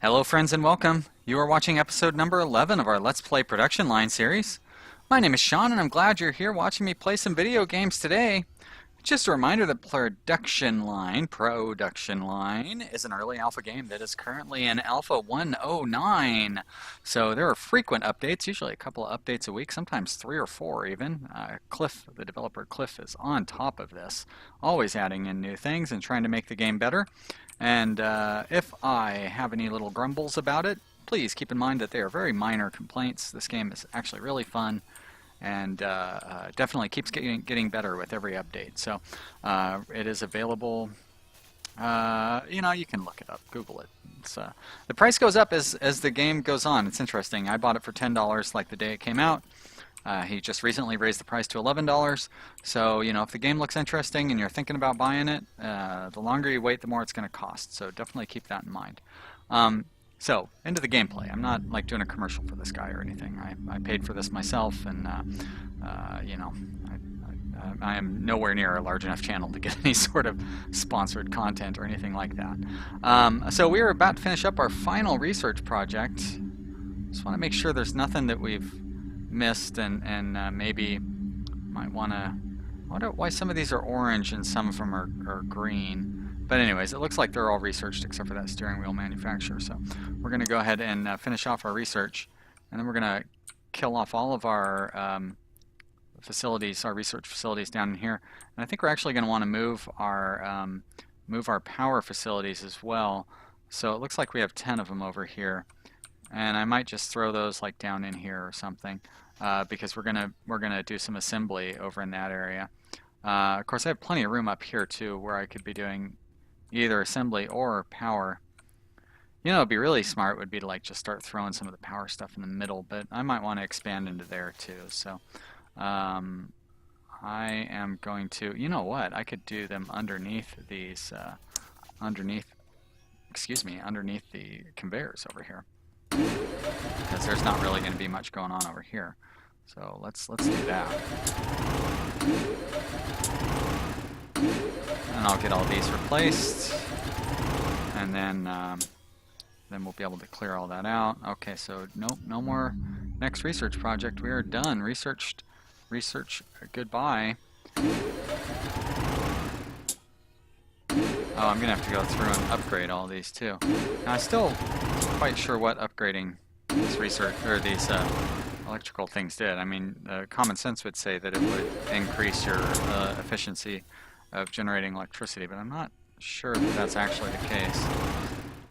Hello friends and welcome. You are watching episode number 11 of our Let's Play production line series. My name is Sean and I'm glad you're here watching me play some video games today. Just a reminder that production line is an early alpha game that is currently in alpha 1.09. So there are frequent updates, usually a couple of updates a week, sometimes 3 or 4 even. Cliff, the developer Cliff, is on top of this, always adding in new things and trying to make the game better. And if I have any little grumbles about it, please keep in mind that they are very minor complaints. This game is actually really fun and definitely keeps getting better with every update. So it is available. You can look it up, Google it. The price goes up as the game goes on. It's interesting. I bought it for $10 like the day it came out. He just recently raised the price to $11. So, if the game looks interesting and you're thinking about buying it, the longer you wait, the more it's going to cost. So definitely keep that in mind. So, into the gameplay. I'm not like doing a commercial for this guy or anything. I paid for this myself, and I am nowhere near a large enough channel to get any sort of sponsored content or anything like that. So we are about to finish up our final research project. Just want to make sure there's nothing that we've missed, and maybe might want to. I wonder why some of these are orange and some of them are green. But anyways, it looks like they're all researched except for that steering wheel manufacturer. So we're going to go ahead and finish off our research, and then we're going to kill off all of our facilities, our research facilities down in here. And I think we're actually going to want to move our power facilities as well. So it looks like we have 10 of them over here, and I might just throw those like down in here or something, because we're gonna do some assembly over in that area. Of course, I have plenty of room up here too, where I could be doing either assembly or power. It'd be really smart would be to like just start throwing some of the power stuff in the middle, but I might want to expand into there too. So I am going to, I could do them underneath these, underneath the conveyors over here, because there's not really going to be much going on over here. So let's do that. And I'll get all these replaced, and then we'll be able to clear all that out. Okay, so nope, no more next research project. We are done. Research, goodbye. Oh, I'm gonna have to go through and upgrade all these too. Now, I'm still quite sure what upgrading this research or these electrical things did. I mean, common sense would say that it would increase your efficiency of generating electricity, but I'm not sure that that's actually the case.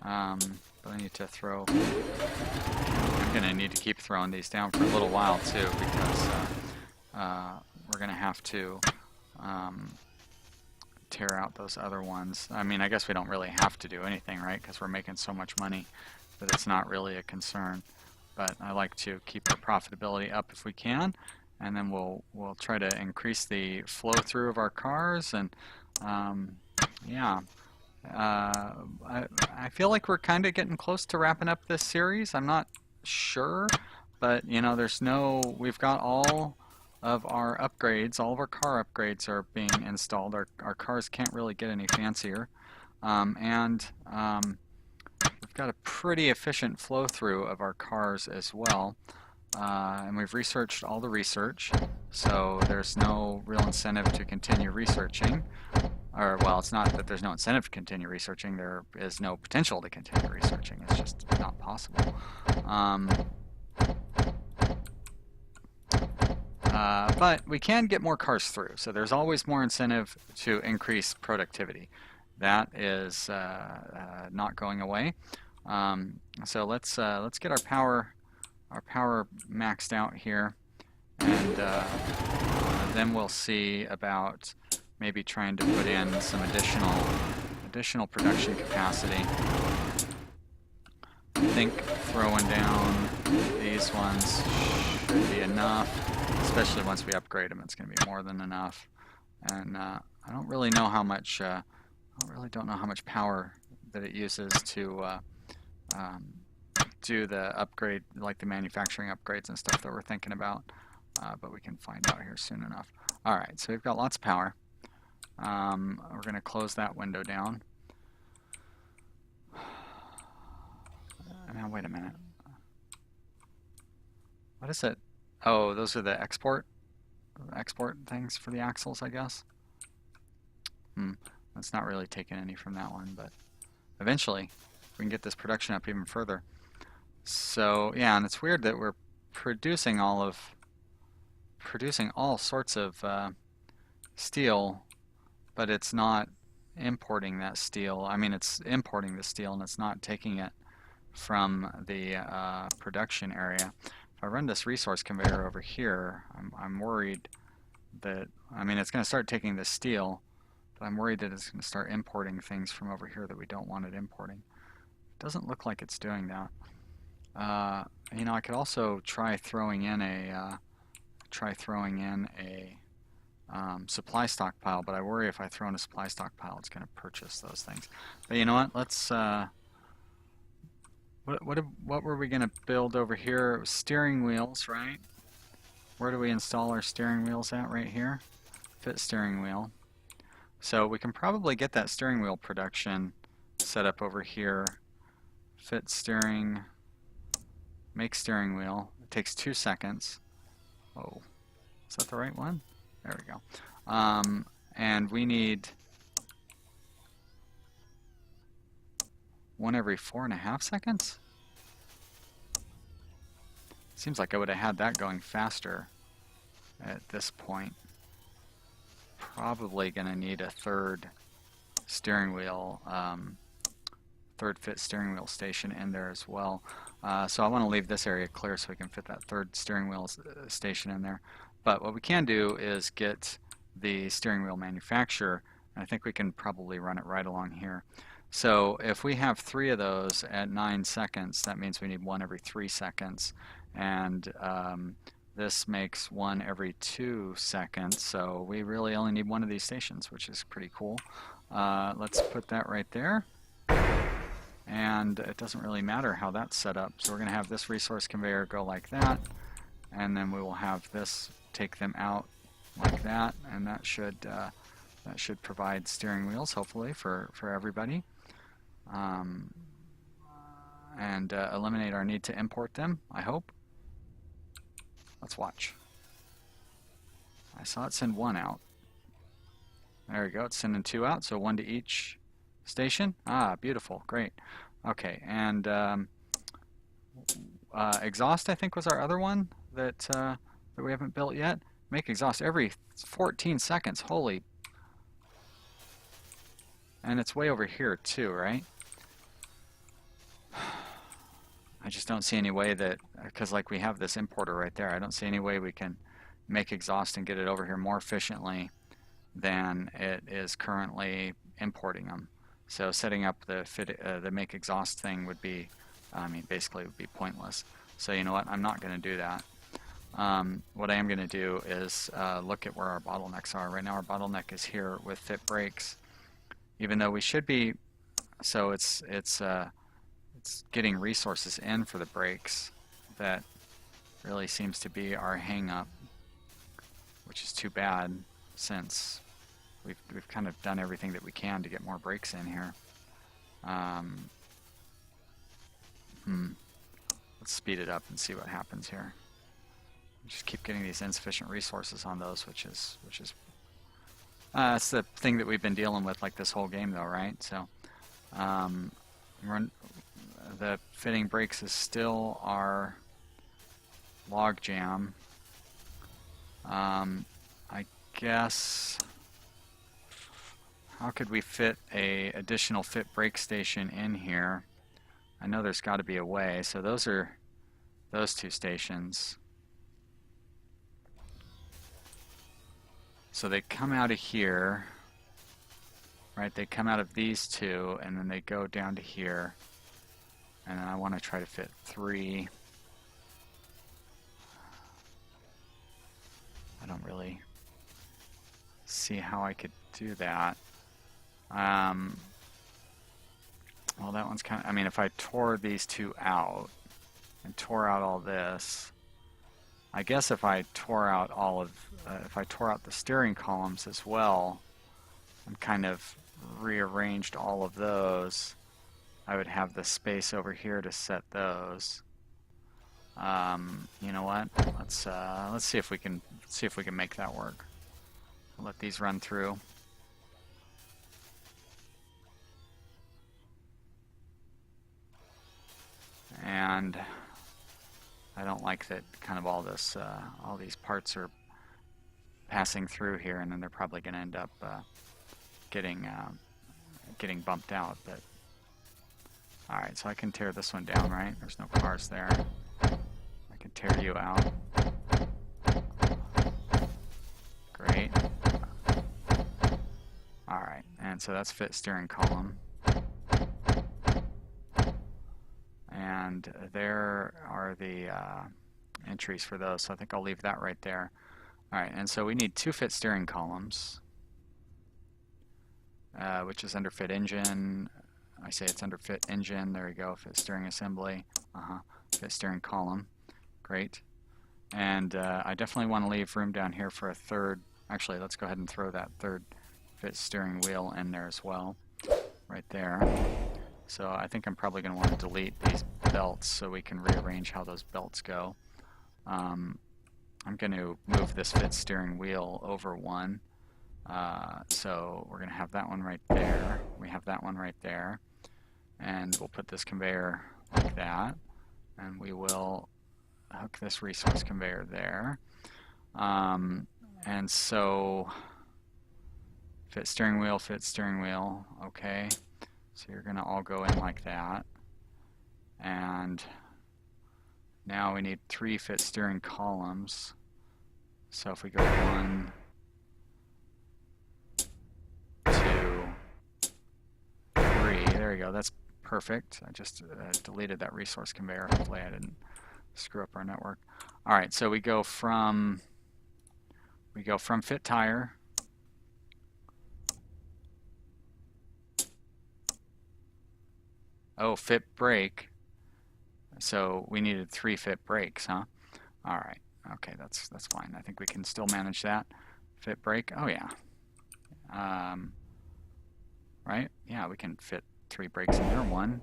But I need to throw. I'm gonna need to keep throwing these down for a little while too, because we're gonna have to tear out those other ones. I mean, I guess we don't really have to do anything, right? Because we're making so much money that it's not really a concern. But I like to keep our profitability up if we can, and then we'll try to increase the flow through of our cars. And yeah, I feel like we're kind of getting close to wrapping up this series. I'm not sure, but we've got all of our upgrades, all of our car upgrades are being installed. Our cars can't really get any fancier, and we've got a pretty efficient flow through of our cars as well. And we've researched all the research, so there's no real incentive to continue researching. Or, well, it's not that there's no incentive to continue researching, there is no potential to continue researching. It's just not possible. But we can get more cars through, so there's always more incentive to increase productivity. That is not going away. So let's get our power maxed out here, and then we'll see about maybe trying to put in some additional production capacity. I think throwing down these ones should be enough, especially once we upgrade them. It's going to be more than enough. And I don't really know how much. I don't know how much power that it uses to do the upgrade, like the manufacturing upgrades and stuff that we're thinking about. But we can find out here soon enough. All right, so we've got lots of power. We're going to close that window down. wait a minute. What is it? Oh, those are the export things for the axles, I guess. That's not really taking any from that one, but eventually we can get this production up even further. So yeah, and it's weird that we're producing all sorts of steel, but it's not importing that steel. I mean, it's importing the steel and it's not taking it from the production area. If I run this resource conveyor over here, I'm worried that, I mean, it's going to start taking the steel, but I'm worried that it's going to start importing things from over here that we don't want it importing. It doesn't look like it's doing that. You know, I could also try throwing in a supply stockpile, but I worry if I throw in a supply stockpile, it's going to purchase those things. But you know what? Let's. What were we going to build over here? It was steering wheels, right? Where do we install our steering wheels at? Right here. Fit steering wheel. So we can probably get that steering wheel production set up over here. Fit steering. Make steering wheel. It takes 2 seconds. Oh, is that the right one? There we go. And we need one every 4.5 seconds? Seems like I would have had that going faster at this point. Probably going to need a third steering wheel, third fit steering wheel station in there as well. So I want to leave this area clear so we can fit that third steering wheel station in there. But what we can do is get the steering wheel manufacturer, and I think we can probably run it right along here. So if we have 3 of those at 9 seconds, that means we need 1 every 3 seconds. And this makes 1 every 2 seconds. So we really only need 1 of these stations, which is pretty cool. Let's put that right there. And it doesn't really matter how that's set up. So we're going to have this resource conveyor go like that. And then we will have this take them out like that. And that should provide steering wheels, hopefully, for everybody. And eliminate our need to import them, I hope. Let's watch. I saw it send 1 out. There we go, it's sending 2 out, so 1 to each station. Ah, beautiful, great. Okay, and exhaust, I think, was our other one that we haven't built yet. Make exhaust every 14 seconds, holy. And it's way over here too, right? I just don't see any way that, because like we have this importer right there, I don't see any way we can make exhaust and get it over here more efficiently than it is currently importing them. So setting up the make exhaust thing would be, I mean, basically would be pointless. So you know what, I'm not going to do that. What I am going to do is look at where our bottlenecks are. Right now our bottleneck is here with fit brakes. Even though we should be, so it's getting resources in for the brakes that really seems to be our hang-up, which is too bad since we've kind of done everything that we can to get more brakes in here. Let's speed it up and see what happens here. Just keep getting these insufficient resources on those, which is that's the thing that we've been dealing with like this whole game though, right? So the fitting brakes is still our log jam. I guess, how could we fit a additional fit brake station in here? I know there's got to be a way. So those are those 2 stations. So they come out of here, right? They come out of these 2, and then they go down to here. And then I want to try to fit 3. I don't really see how I could do that. Well, that one's kind of, I mean, if I tore these 2 out and tore out all this, I guess if I tore out if I tore out the steering columns as well and kind of rearranged all of those, I would have the space over here to set those. You know what? Let's see if we can make that work. Let these run through. And I don't like that kind of all these parts are passing through here, and then they're probably going to end up getting bumped out. But all right, so I can tear this one down, right? There's no cars there. I can tear you out. Great. All right, and so that's fit steering column. And there are the entries for those, so I think I'll leave that right there. All right, and so we need 2 fit steering columns, which is under fit engine. I say it's under fit engine. There we go, fit steering assembly. Fit steering column. Great. And I definitely want to leave room down here for a third. Actually, let's go ahead and throw that third fit steering wheel in there as well, right there. So I think I'm probably going to want to delete these belts so we can rearrange how those belts go. I'm going to move this fit steering wheel over one. So we're going to have that one right there. We have that one right there. And we'll put this conveyor like that. And we will hook this resource conveyor there. And so fit steering wheel, okay. So you're going to all go in like that. And now we need 3 fit steering columns. So if we go 1, 2, 3, there you go, that's perfect. I just deleted that resource conveyor. Hopefully I didn't screw up our network. All right, so we go from fit tire. Oh, fit brake. So we needed 3 fit brakes, huh? All right. Okay, that's fine. I think we can still manage that. Fit brake. Oh yeah. Right? Yeah, we can fit 3 brakes in there. 1.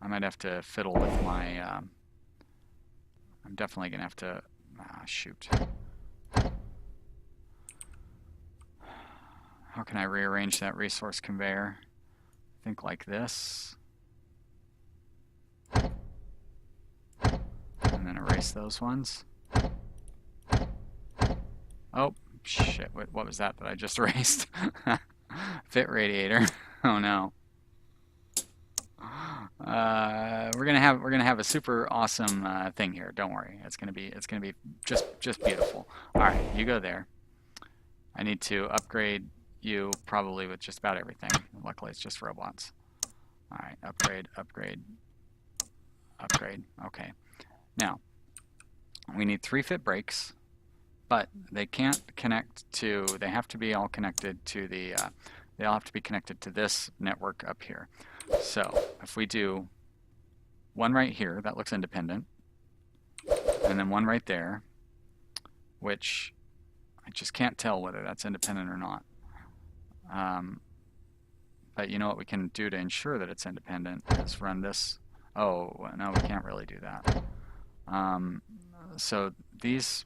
I might have to fiddle with my. I'm definitely gonna have to. Shoot. How can I rearrange that resource conveyor? I think like this. And then erase those ones. Oh, shit. What was that I just erased? Fit radiator. Oh no. We're gonna have a super awesome thing here. Don't worry. It's gonna be just beautiful. All right, you go there. I need to upgrade you probably with just about everything. Luckily, it's just robots. All right, upgrade. Okay. Now, we need 3 fit brakes, but they can't connect to. They have to be all connected to the. They all have to be connected to this network up here. So if we do 1 right here, that looks independent, and then 1 right there, which I just can't tell whether that's independent or not. But you know what we can do to ensure that it's independent is run this. Oh, no, we can't really do that. So these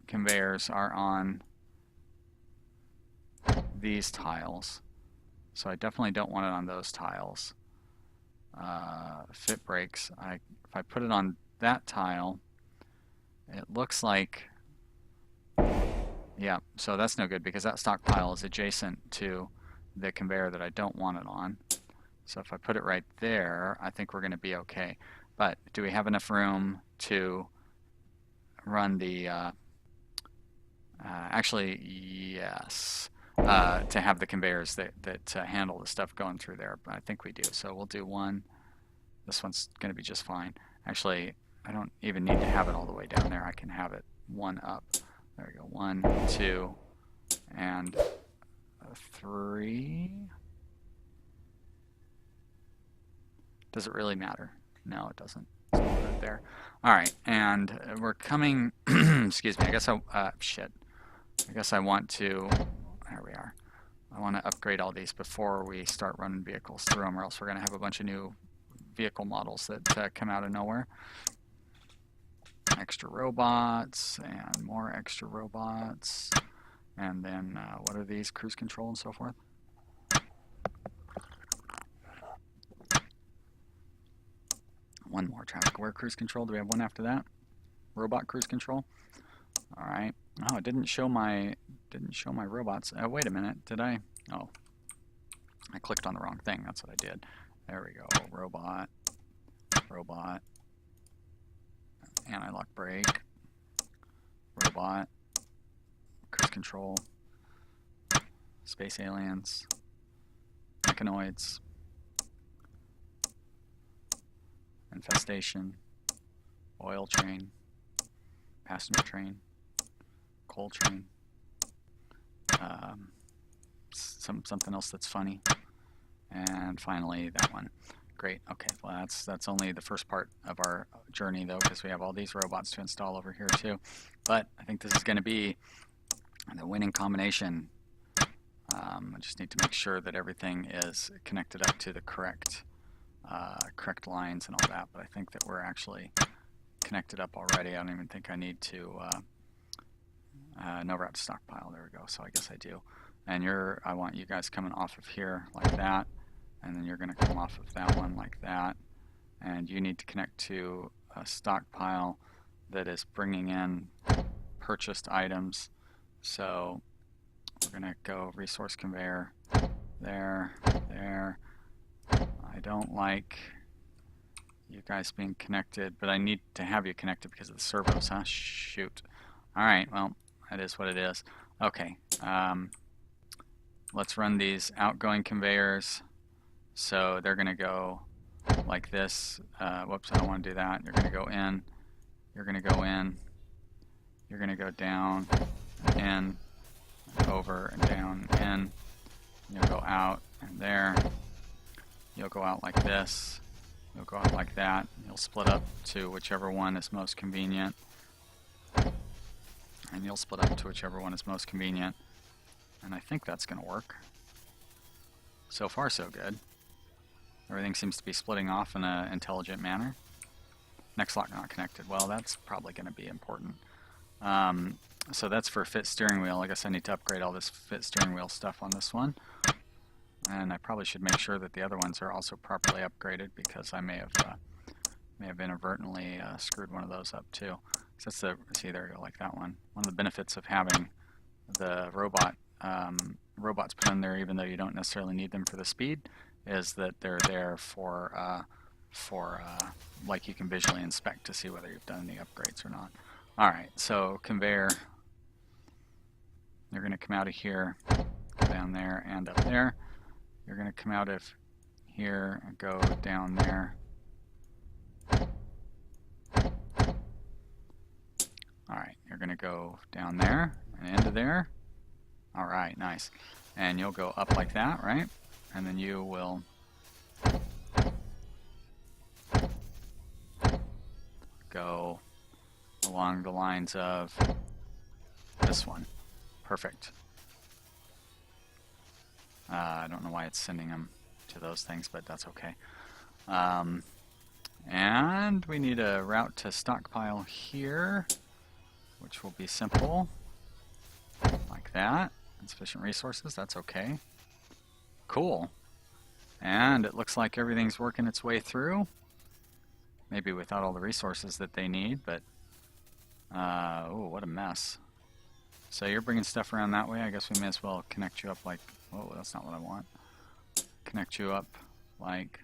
conveyors are on these tiles. So I definitely don't want it on those tiles. Fit brakes. If I put it on that tile, it looks like, yeah, so that's no good because that stock pile is adjacent to the conveyor that I don't want it on. So if I put it right there, I think we're going to be okay. But do we have enough room to run the, actually, yes, to have the conveyors that handle the stuff going through there? But I think we do. So we'll do 1. This one's going to be just fine. Actually, I don't even need to have it all the way down there. I can have it 1 up. There we go. 1, 2, and 3. Does it really matter? No, it doesn't. So we'll put it there. All right, and we're coming. Excuse me. I guess I want to. There we are. I want to upgrade all these before we start running vehicles through them, or else we're going to have a bunch of new vehicle models that come out of nowhere. Extra robots and more extra robots. And then what are these? Cruise control and so forth. One more traffic aware cruise control. Do we have one after that? Robot cruise control. All right. Oh, it didn't show my robots. Wait a minute. Did I? Oh, I clicked on the wrong thing. That's what I did. There we go. Robot. Anti-lock brake. Robot. Cruise control. Space aliens. Mechanoids. Infestation. Oil train. Passenger train. Coal train. Something else that's funny. And finally that one. Great. Okay, well that's only the first part of our journey though, because we have all these robots to install over here too. But I think this is going to be the winning combination. I just need to make sure that everything is connected up to the correct lines and all that. But I think that we're actually connected up already. I don't even think I need to. No route to stockpile. There we go. So I guess I do. And I want you guys coming off of here like that. And then you're going to come off of that one like that. And you need to connect to a stockpile that is bringing in purchased items. So we're going to go resource conveyor there. I don't like you guys being connected, but I need to have you connected because of the servos, huh? Shoot. All right, well, that is what it is. Okay, let's run these outgoing conveyors. So they're going to go like this. Whoops, I don't want to do that. You're going to go in. You're going to go in. You're going to go down, in, over, and down, in. You'll go out and there. You'll go out like this. You'll go out like that. You'll split up to whichever one is most convenient. And you'll split up to whichever one is most convenient. And I think that's going to work. So far, so good. Everything seems to be splitting off in an intelligent manner. Next lock not connected. Well, that's probably going to be important. So that's for fit steering wheel. I guess I need to upgrade all this fit steering wheel stuff on this one. And I probably should make sure that the other ones are also properly upgraded, because I may have inadvertently screwed one of those up too. So that's see, there you go, like that one. One of the benefits of having the robots put in there, even though you don't necessarily need them for the speed, is that they're there for like you can visually inspect to see whether you've done any upgrades or not. All right, so conveyor. You're going to come out of here, go down there and up there. You're going to come out of here and go down there. All right, you're going to go down there and into there. All right, nice. And you'll go up like that, right? And then you will go along the lines of this one. Perfect. I don't know why it's sending them to those things, but that's okay. And we need a route to stockpile here, which will be simple, like that. Insufficient resources, that's okay. Cool. And it looks like everything's working its way through. Maybe without all the resources that they need, but oh, what a mess. So you're bringing stuff around that way. I guess we may as well connect you up like, oh, that's not what I want. Connect you up like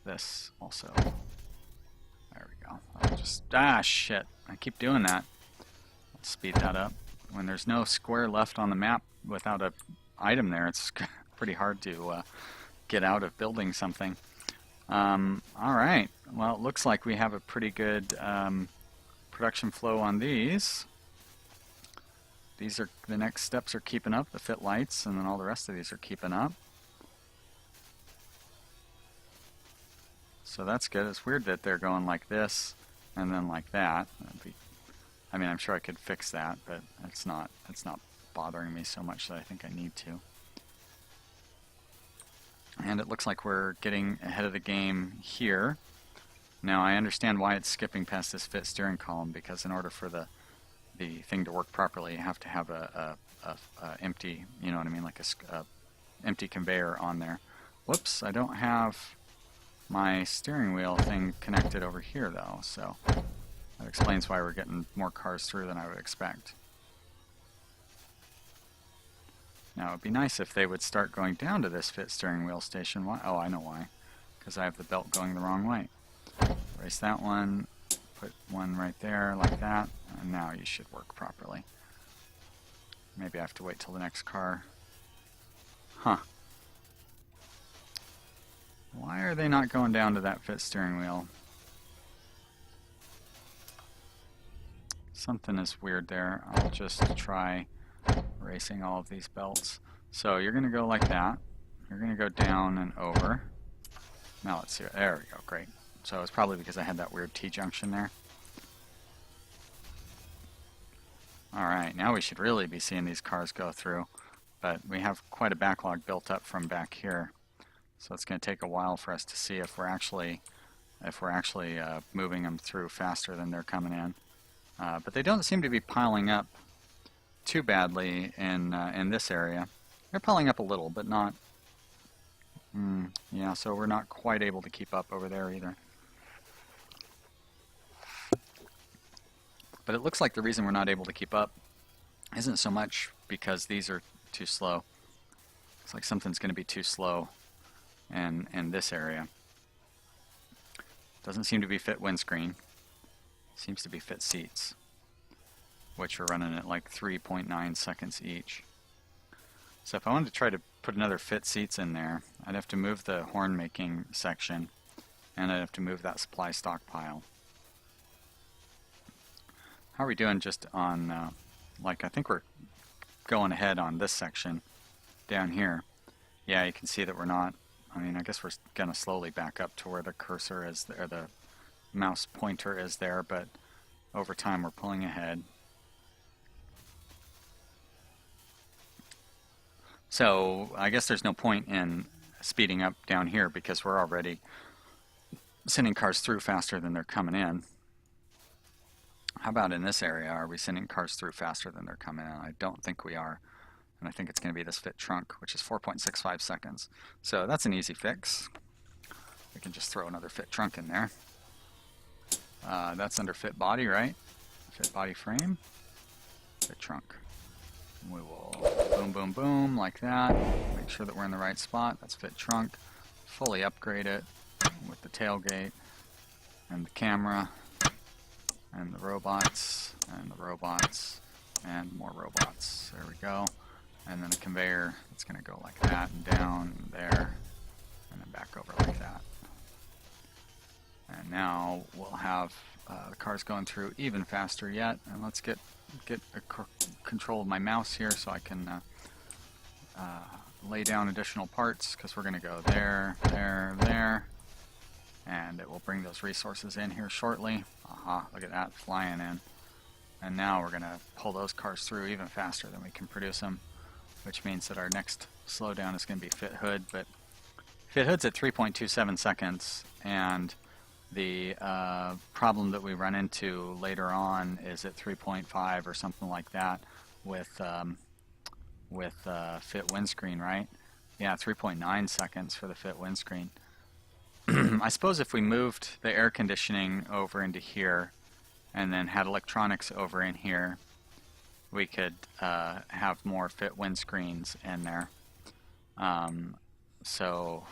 this also. There we go. I'll just, shit. I keep doing that. Let's speed that up. When there's no square left on the map without an item there, it's pretty hard to get out of building something. All right. Well, it looks like we have a pretty good production flow on these. These are the next steps are keeping up, the fit lights, and then all the rest of these are keeping up. So that's good. It's weird that they're going like this and then like that. I mean, I'm sure I could fix that, but it's not bothering me so much that I think I need to. And it looks like we're getting ahead of the game here. Now I understand why it's skipping past this fit steering column, because in order for the thing to work properly, you have to have a empty, you know what I mean, like a empty conveyor on there. Whoops, I don't have my steering wheel thing connected over here though, so that explains why we're getting more cars through than I would expect. Now it would be nice if they would start going down to this fit steering wheel station. Why? Oh, I know why. Because I have the belt going the wrong way. Erase that one, put one right there like that, and now you should work properly. Maybe I have to wait till the next car. Huh. Why are they not going down to that fit steering wheel? Something is weird there. I'll just try erasing all of these belts. So you're going to go like that. You're going to go down and over. Now let's see. There we go. Great. So it's probably because I had that weird T-junction there. Alright, now we should really be seeing these cars go through. But we have quite a backlog built up from back here. So it's going to take a while for us to see if we're actually moving them through faster than they're coming in. But they don't seem to be piling up too badly in this area. They're piling up a little, but not. Yeah, so we're not quite able to keep up over there either. But it looks like the reason we're not able to keep up isn't so much because these are too slow. It's like something's going to be too slow in this area. Doesn't seem to be fit windscreen. Seems to be fit seats, which are running at like 3.9 seconds each. So if I wanted to try to put another fit seats in there, I'd have to move the horn making section, and I'd have to move that supply stockpile. How are we doing just on, like, I think we're going ahead on this section down here. Yeah, you can see that we're not. I mean, I guess we're going to slowly back up to where the cursor is, or the mouse pointer is there, but over time we're pulling ahead. So I guess there's no point in speeding up down here because we're already sending cars through faster than they're coming in. How about in this area? Are we sending cars through faster than they're coming in? I don't think we are. And I think it's going to be this fit trunk, which is 4.65 seconds. So that's an easy fix. We can just throw another fit trunk in there. That's under fit body, right? Fit body frame, fit trunk. We will boom, boom, boom, like that. Make sure that we're in the right spot. That's fit trunk. Fully upgrade it with the tailgate and the camera and the robots and the robots and more robots. There we go. And then the conveyor, it's going to go like that and down and there and then back over like that. And now we'll have the cars going through even faster yet. And let's get control of my mouse here so I can lay down additional parts, because we're going to go there, there, there. And it will bring those resources in here shortly. Aha, look at that flying in. And now we're going to pull those cars through even faster than we can produce them, which means that our next slowdown is going to be fit hood. But fit hood's at 3.27 seconds, and the problem that we run into later on is at 3.5 or something like that with fit windscreen, right? Yeah, 3.9 seconds for the fit windscreen. I suppose if we moved the air conditioning over into here and then had electronics over in here, we could have more fit windscreens in there. So,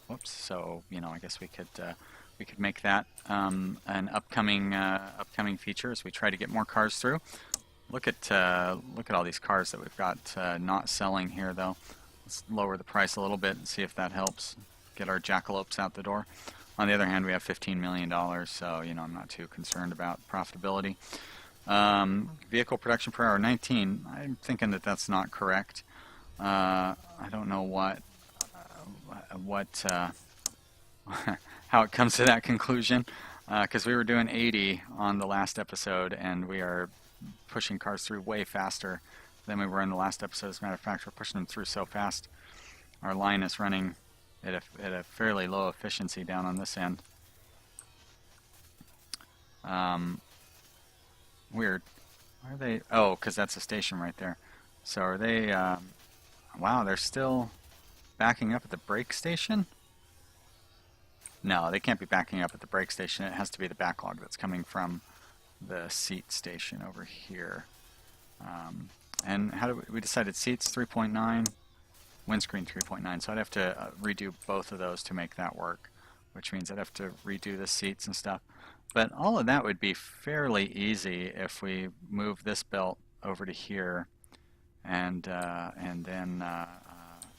whoops. So I guess we could make that an upcoming feature as we try to get more cars through. Look at all these cars that we've got not selling here, though. Let's lower the price a little bit and see if that helps get our jackalopes out the door. On the other hand, we have $15 million, so I'm not too concerned about profitability. Vehicle production per hour 19. I'm thinking that that's not correct. I don't know how it comes to that conclusion, because we were doing 80 on the last episode, and we are pushing cars through way faster than we were in the last episode. As a matter of fact, we're pushing them through so fast. Our line is running at a fairly low efficiency down on this end. Weird. Why are they? Oh, because that's a station right there. So are they? Wow, they're still backing up at the brake station? No, they can't be backing up at the brake station. It has to be the backlog that's coming from the seat station over here. And how do we decided seats 3.9, windscreen 3.9. So I'd have to redo both of those to make that work, which means I'd have to redo the seats and stuff. But all of that would be fairly easy if we move this belt over to here and then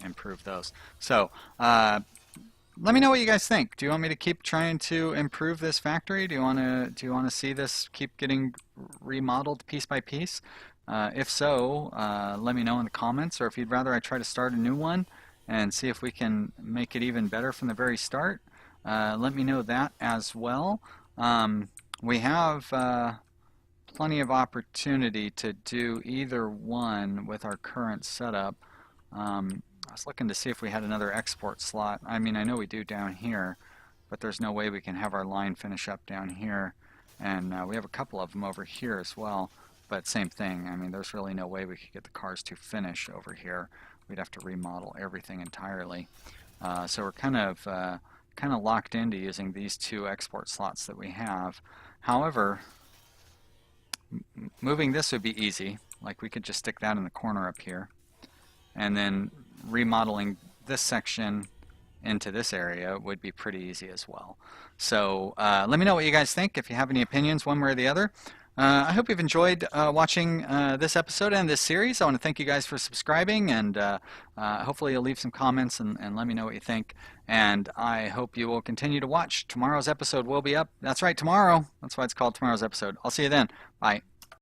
improve those. So let me know what you guys think. Do you want me to keep trying to improve this factory? Do you want to see this keep getting remodeled piece by piece? If so, let me know in the comments, or if you'd rather I try to start a new one and see if we can make it even better from the very start, let me know that as well. We have plenty of opportunity to do either one with our current setup. I was looking to see if we had another export slot. I mean, I know we do down here, but there's no way we can have our line finish up down here. And we have a couple of them over here as well, but same thing. I mean, there's really no way we could get the cars to finish over here. We'd have to remodel everything entirely. So we're kind of locked into using these two export slots that we have. However, moving this would be easy. Like, we could just stick that in the corner up here, and then remodeling this section into this area would be pretty easy as well. So let me know what you guys think, if you have any opinions one way or the other. I hope you've enjoyed watching this episode and this series. I want to thank you guys for subscribing, and hopefully you'll leave some comments and let me know what you think. And I hope you will continue to watch. Tomorrow's episode will be up. That's right, tomorrow. That's why it's called tomorrow's episode. I'll see you then. Bye.